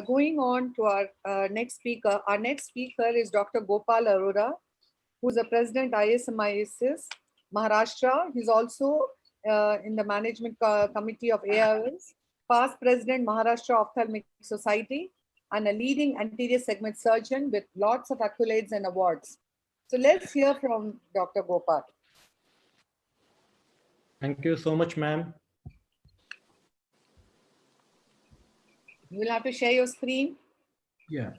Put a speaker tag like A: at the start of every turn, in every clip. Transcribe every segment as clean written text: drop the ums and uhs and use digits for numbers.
A: Going on to our next speaker. Our next speaker is Dr. Gopal Arora, who is the president ISMISIS Maharashtra. He's also in the management committee of AIOS, past president Maharashtra Ophthalmic Society, and a leading anterior segment surgeon with lots of accolades and awards. So let's hear from Dr. Gopal.
B: Thank you so much, ma'am.
A: You will have to share your screen.
B: Yeah.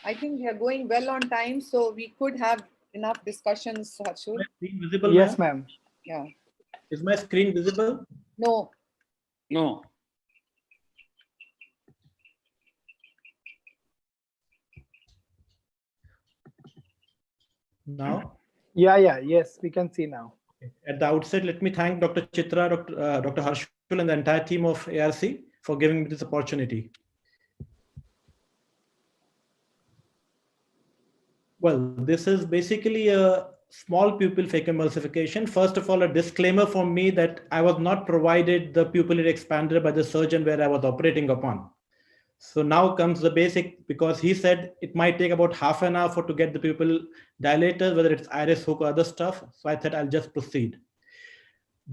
A: I think we are going well on time, so we could have enough discussions, Harshul.
B: Is my screen visible?
C: Yes, ma'am.
A: Yeah.
B: Is my screen visible?
A: No.
D: No.
B: Now?
C: Yes, we can see now.
B: At the outset, let me thank Dr. Chitra, Dr. Harshul, and the entire team of ARC for giving me this opportunity. Well, this is basically a small pupil phacoemulsification. First of all, a disclaimer from me that I was not provided the pupillary expander by the surgeon where I was operating upon. So now comes the basic, because he said it might take about half an hour to get the pupil dilator, whether it's iris hook or other stuff. So I thought I'll just proceed.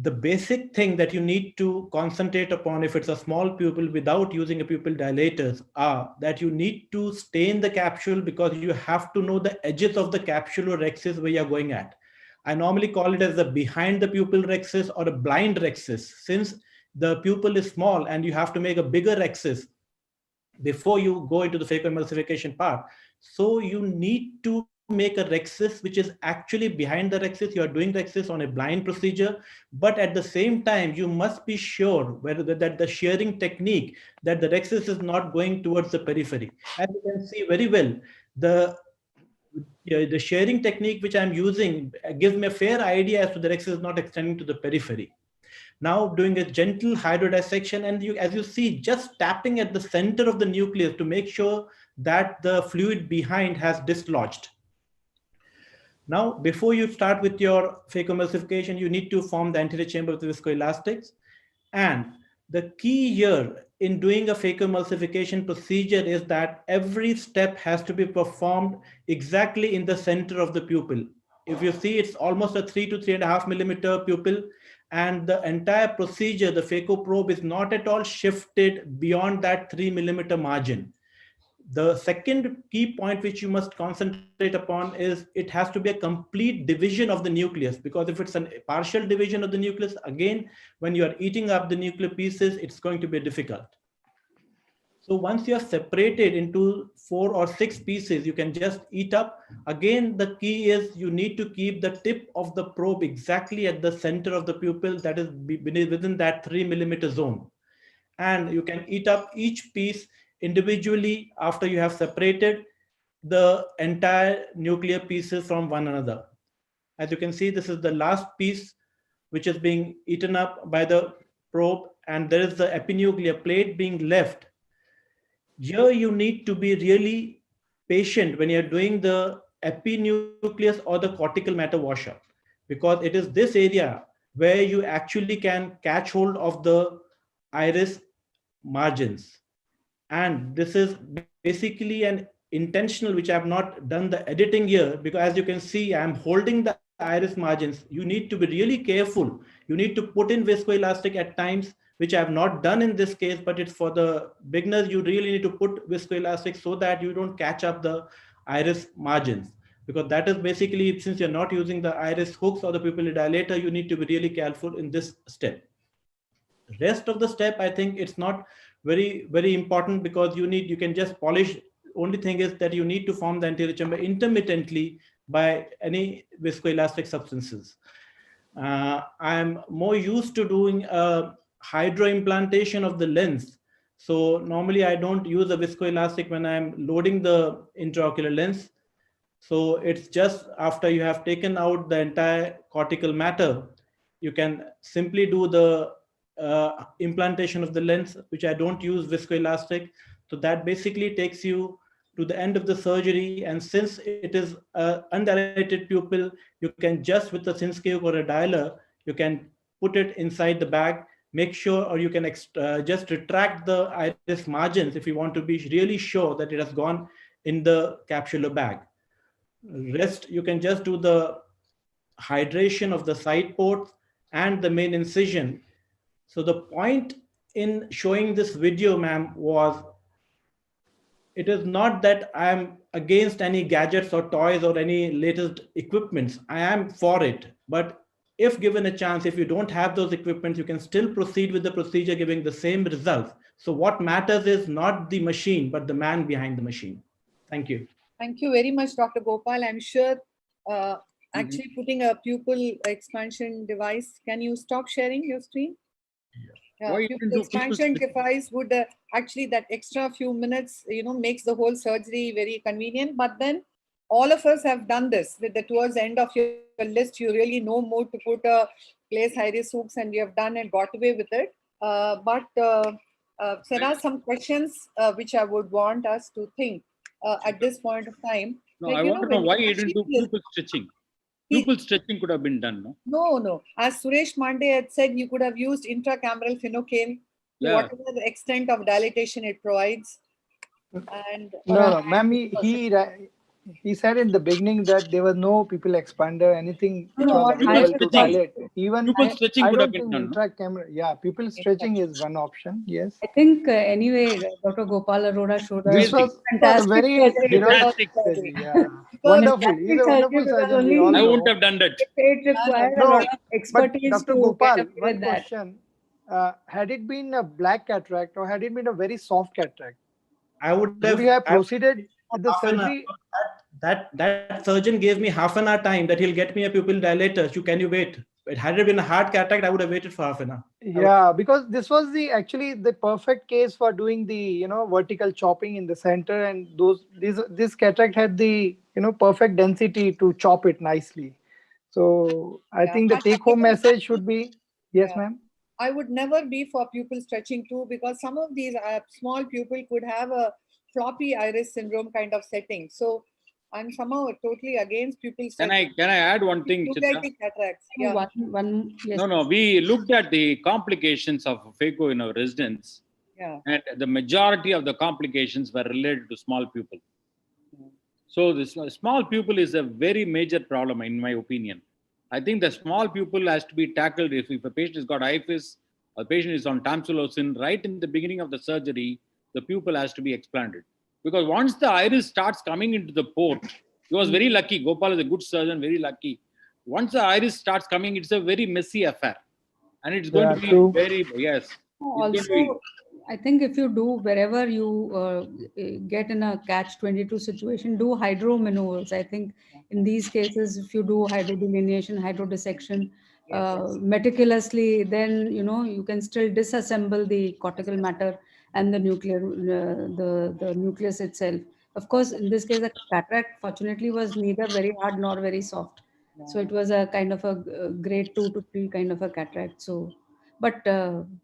B: The basic thing that you need to concentrate upon if it's a small pupil without using a pupil dilators are that you need to stain the capsule, because you have to know the edges of the capsule or rhexis where you're going at. I normally call it as the behind the pupil rhexis or a blind rhexis, since the pupil is small and you have to make a bigger rhexis before you go into the phacoemulsification part. So you need to make a rhexis which is actually behind the rhexis. You are doing rhexis on a blind procedure, but at the same time you must be sure whether that the shearing technique, that the rhexis is not going towards the periphery. As you can see very well, the shearing technique which I'm using gives me a fair idea as to the rhexis is not extending to the periphery. Now doing a gentle hydrodissection, and as you see, just tapping at the center of the nucleus to make sure that the fluid behind has dislodged. Now, before you start with your phacoemulsification, you need to form the anterior chamber with the viscoelastics. And the key here in doing a phacoemulsification procedure is that every step has to be performed exactly in the center of the pupil. If you see, it's almost a 3 to 3.5 millimeter pupil. And the entire procedure, the phaco probe is not at all shifted beyond that 3 millimeter margin. The second key point which you must concentrate upon is it has to be a complete division of the nucleus, because if it's a partial division of the nucleus, again, when you are eating up the nuclear pieces, it's going to be difficult. So once you are separated into 4 or 6 pieces, you can just eat up. Again, the key is you need to keep the tip of the probe exactly at the center of the pupil, that is within that 3 millimeter zone. And you can eat up each piece individually after you have separated the entire nuclear pieces from one another. As you can see, this is the last piece which is being eaten up by the probe, and there is the epinuclear plate being left. Here you need to be really patient when you're doing the epinucleus or the cortical matter washout, because it is this area where you actually can catch hold of the iris margins. And this is basically an intentional, which I have not done the editing here, because as you can see, I'm holding the iris margins. You need to be really careful. You need to put in viscoelastic at times, which I have not done in this case, but it's for the beginners. You really need to put viscoelastic so that you don't catch up the iris margins, because that is basically, since you're not using the iris hooks or the pupillary dilator, you need to be really careful in this step. Rest of the step, I think it's not very, very important, because you can just polish. Only thing is that you need to form the anterior chamber intermittently by any viscoelastic substances. I'm more used to doing a hydroimplantation of the lens. So normally I don't use a viscoelastic when I'm loading the intraocular lens. So it's just after you have taken out the entire cortical matter, you can simply do the implantation of the lens, which I don't use viscoelastic. So that basically takes you to the end of the surgery. And since it is an undilated pupil, you can just with a Sinskey hook or a dialer, you can put it inside the bag, make sure, or you can just retract the iris margins if you want to be really sure that it has gone in the capsular bag. Rest, you can just do the hydration of the side ports and the main incision. So the point in showing this video, ma'am, was it is not that I am against any gadgets or toys or any latest equipments. I am for it. But if given a chance, if you don't have those equipments, you can still proceed with the procedure giving the same results. So what matters is not the machine, but the man behind the machine. Thank you.
A: Thank you very much, Dr. Gopal. I'm sure actually putting a pupil expansion device, can you stop sharing your screen?
D: Why you
A: Pupil
D: can do
A: expansion
D: pupil-
A: device would actually, that extra few minutes, makes the whole surgery very convenient. But then all of us have done this with towards the end of your list. You really no more to put a place iris hooks, and you have done and got away with it. But there are some questions which I would want us to think at this point of time.
D: No,
A: Like,
D: I want to know
A: when
D: why
A: you
D: you didn't do
A: actually-
D: pupil stretching.
A: He-
D: Pupil stretching could have been done, no?
A: No. As Suresh Mande had said, you could have used intracameral phenocaine to
D: Yeah.
A: whatever the extent of dilatation it provides. And
C: No, ma'am, he said in the beginning that there was no pupil expander, anything which
A: No,
C: was
A: what
C: available
D: pupil
C: to
D: stretching.
C: dilate. Even
D: Pupil stretching
C: I
D: could have
C: don't
D: been
C: think
D: done, no?
C: intracamera. Yeah, pupil stretching is one option. Yes.
E: I think anyway, Dr. Gopal Arora showed us
C: This was a
E: fantastic
C: very
E: surgery.
C: heroic
D: Fantastic.
C: surgery. Yeah. Wonderful. He's a
E: Fantastic
C: wonderful
E: surgery
C: surgeon.
E: because
C: We all
E: only-
D: I
C: know.
D: wouldn't have done that.
E: It required a
C: No,
E: lot of
C: But
E: expertise
C: Dr.
E: to
C: Gopal,
E: get away
C: one
E: with that.
C: question. Had it been a black cataract or had it been a very soft cataract,
B: I would
C: would you have
B: I-
C: proceeded with the
B: half an hour.
C: surgery?
B: That surgeon gave me half an hour time that he'll get me a pupil dilator. Can you wait? Had it been a hard cataract, I would have waited for half an hour.
C: Yeah, because this was actually the perfect case for doing the vertical chopping in the center, and this cataract had the perfect density to chop it nicely. So I
A: Yeah,
C: think the
A: but
C: take home
A: even-
C: message should be yes,
A: Yeah.
C: ma'am.
A: I would never be for pupil stretching too, because some of these small pupil could have a floppy iris syndrome kind of setting. So I'm somehow totally against pupil
D: Can I
A: stretching.
D: add one thing, Chitra?
A: Uveitic cataracts. Yeah.
E: Yes.
D: No. We looked at the complications of phaco in our residence,
A: Yeah.
D: and the majority of the complications were related to small pupil. So the small pupil is a very major problem, in my opinion. I think the small pupil has to be tackled if a patient has got IFIS, a patient is on tamsulosin, right in the beginning of the surgery, the pupil has to be explanted. Because once the iris starts coming into the port, he was very lucky. Gopal is a good surgeon, very lucky. Once the iris starts coming, it's a very messy affair. And it's going to be
C: true.
D: very, yes. going to be-
E: Also, I think if you do, wherever you get in a catch-22 situation, do hydro maneuvers. I think in these cases, if you do hydrodelineation, hydrodissection meticulously, then you can still disassemble the cortical matter and the nuclear, the nucleus itself. Of course, in this case, the cataract fortunately was neither very hard nor very soft. So it was a kind of a grade 2 to 3 kind of a cataract. So, but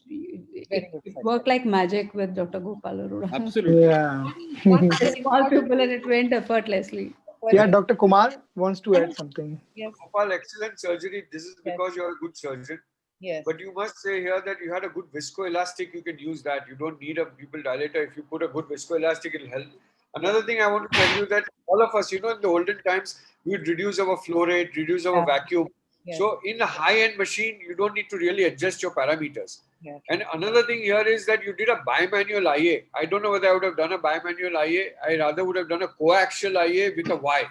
E: it worked like magic with Dr. Gopal Arora.
D: Absolutely.
C: Yeah.
A: One
E: A small pupil and it went effortlessly.
C: Yeah, Dr. Kumar wants to add something.
A: Yes.
F: Gopal, excellent surgery. This is because you're a good surgeon.
A: Yes.
F: But you must say here that you had a good viscoelastic. You can use that. You don't need a pupil dilator. If you put a good viscoelastic, it'll help. Another thing I want to tell you that all of us, in the olden times, we would reduce our flow rate, reduce our vacuum.
A: Yes.
F: So in a high-end machine, you don't need to really adjust your parameters.
A: Yes.
F: And another thing here is that you did a bimanual IA. I don't know whether I would have done a bimanual IA. I rather would have done a coaxial IA with a Y.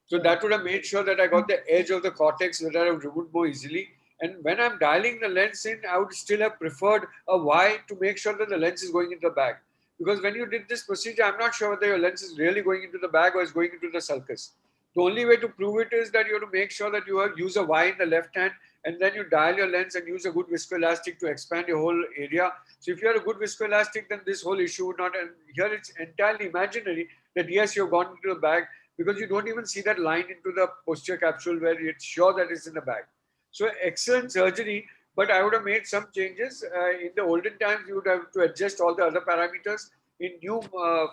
F: So that would have made sure that I got the edge of the cortex that I have removed more easily. And when I'm dialing the lens in, I would still have preferred a Y to make sure that the lens is going into the bag. Because when you did this procedure, I'm not sure whether your lens is really going into the bag or is going into the sulcus. The only way to prove it is that you have to make sure that you use a Y in the left hand, and then you dial your lens and use a good viscoelastic to expand your whole area. So if you had a good viscoelastic, then this whole issue would not, and here it's entirely imaginary that yes, you've gone into the bag, because you don't even see that line into the posterior capsule where it's sure that it's in the bag. So excellent surgery, but I would have made some changes. In the olden times, you would have to adjust all the other parameters. In new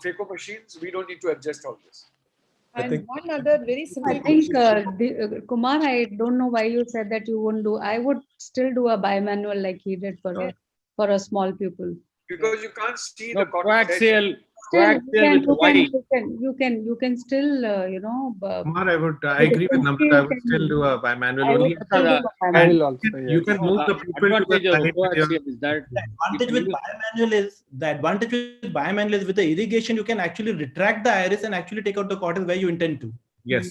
F: phaco machines, we don't need to adjust all this.
A: And one other very simple
E: I think,
A: question.
E: Kumar, I don't know why you said that you wouldn't do. I would still do a bimanual like he did for us. for a small pupil.
F: Because you can't see
D: No,
F: the cortex.
D: coaxial
E: Still,
D: with the Y.
E: you can still,
G: Kumar, I would I agree with Namrata. I would still do a bimanual
E: I would
G: only.
E: still do a
G: And
C: Manual also,
G: you
C: yes.
G: can move the pupil to
D: Advantage
G: the
D: of the
G: side with your-
D: coaxial is that
B: The advantage with bimanual is with the irrigation, you can actually retract the iris and actually take out the cortex where you intend to.
G: Yes.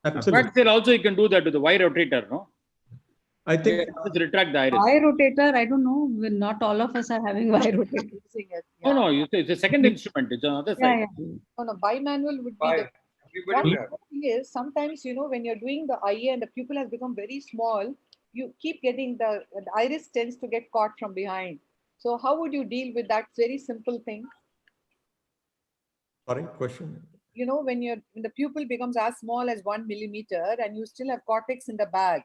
H: Absolutely.
D: coaxial also you can do that with the Y rotator, no?
H: I think
D: Just retract the iris.
E: Y rotator, I don't know. Not all of us are having Y rotator.
A: Using it,
D: No,
A: yeah.
D: no, it's a second instrument. It's on the other
E: Yeah,
D: side.
E: yeah.
A: No, no, bimanual would be
F: By
A: the.
F: everybody will have.
A: The thing is, sometimes, when you're doing the IA and the pupil has become very small, you keep getting the iris tends to get caught from behind. So how would you deal with that very simple thing?
H: sorry, question.
A: When the pupil becomes as small as 1 millimeter and you still have cortex in the bag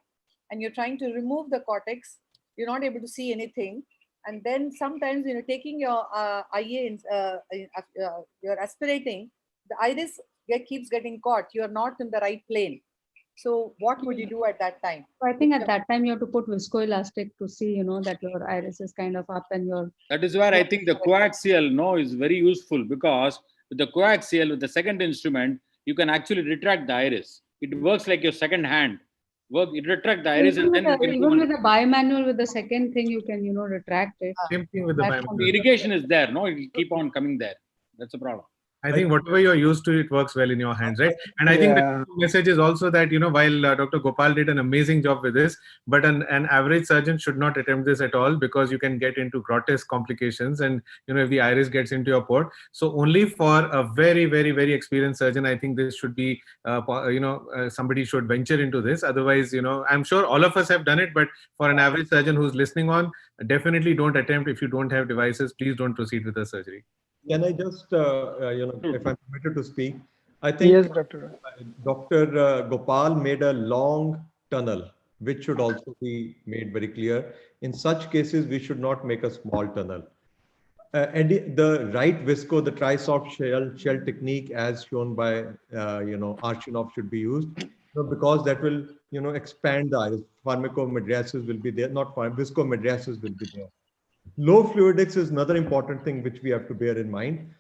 A: and you're trying to remove the cortex, you're not able to see anything. And then sometimes, taking your IA, you're aspirating, the iris keeps getting caught. You're not in the right plane. So what would you do at that time?
E: So I think at that time you have to put viscoelastic to see, that your iris is kind of up and your.
D: That is where I think the coaxial is very useful, because with the coaxial, with the second instrument, you can actually retract the iris. It works like your second hand. It retract the iris and then you can
E: Even with a bimanual, with the second thing, you can, retract it.
G: Same thing with the
E: That's
G: bimanual.
D: the irrigation is there, no? It will keep on coming there. That's the problem.
G: I think whatever you're used to, it works well in your hands, right? And I think
C: Yeah.
G: the message is also that, while Dr. Gopal did an amazing job with this, but an average surgeon should not attempt this at all, because you can get into grotesque complications and, if the iris gets into your port. So only for a very, very, very experienced surgeon, I think this should be, somebody should venture into this. Otherwise, I'm sure all of us have done it, but for an average surgeon who's listening on, definitely don't attempt. If you don't have devices, please don't proceed with the surgery.
H: Can I just, if I'm permitted to speak, I think
C: Yes, Dr.
H: Dr. Gopal made a long tunnel, which should also be made very clear. In such cases, we should not make a small tunnel. And the right visco, the tri-soft shell technique, as shown by, Arshinov, should be used, because that will, expand the iris. Pharmacomydriasis will be there, not viscomydriasis will be there. Low fluidics is another important thing which we have to bear in mind.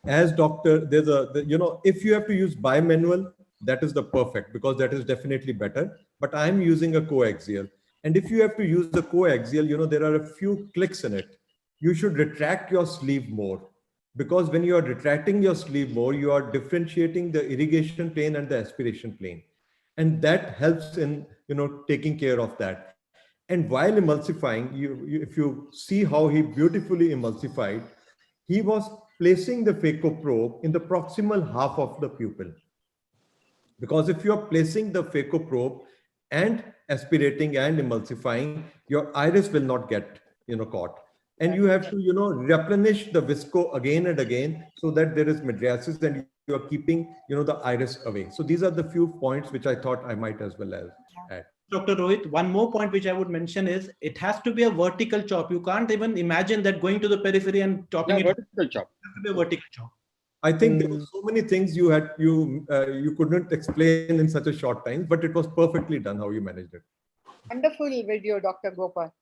H: As doctor, if you have to use bimanual, that is the perfect, because that is definitely better. But I'm using a coaxial. And if you have to use the coaxial, there are a few clicks in it. You should retract your sleeve more, because when you are retracting your sleeve more, you are differentiating the irrigation plane and the aspiration plane. And that helps in, taking care of that. And while emulsifying, if you see how he beautifully emulsified, he was placing the phaco probe in the proximal half of the pupil. Because if you are placing the phaco probe and aspirating and emulsifying, your iris will not get, caught. And you have to, replenish the visco again and again, so that there is mydriasis and you are keeping, the iris away. So these are the few points which I thought I might as well as add.
B: Dr. Rohit, one more point which I would mention is it has to be a vertical chop. You can't even imagine that going to the periphery and chopping it.
D: Vertical chop.
B: It has to be a vertical chop.
H: I think there were so many things you couldn't explain in such a short time, but it was perfectly done how you managed it.
A: Wonderful video, Dr. Gopal.